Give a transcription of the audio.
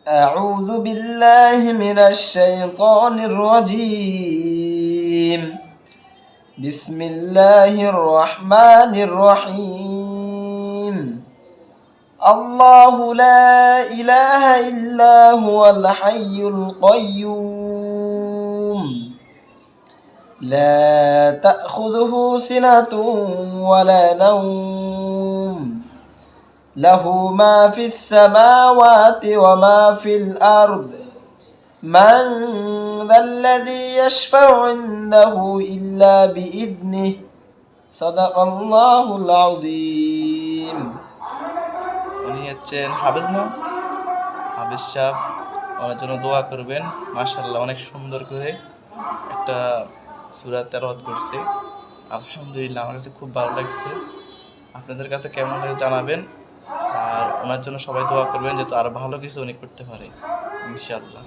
أعوذ بالله من الشيطان الرجيم. بسم الله الرحمن الرحيم. الله لا إله إلا هو الحي القيوم لا تأخذه سنة ولا نوم له ما في السماوات وما في الأرض من ذا الذي يشفع عنده إلا بإذنه صدق الله العظيم. উনি হচ্ছেন হাফেজ না হাফেজ সাহেব, ওনার জন্য দোয়া করবেন। মাশাআল্লাহ অনেক সুন্দর করে একটা সূরা তেলাওয়াত করছে। আলহামদুলিল্লাহ, আমার কাছে খুব ভালো লাগছে। আপনাদের কাছে কেমন লাগে জানাবেন, আর ওনার জন্য সবাই দোয়া করবেন যাতে আরো ভালো কিছু উনি করতে পারে ইনশাআল্লাহ।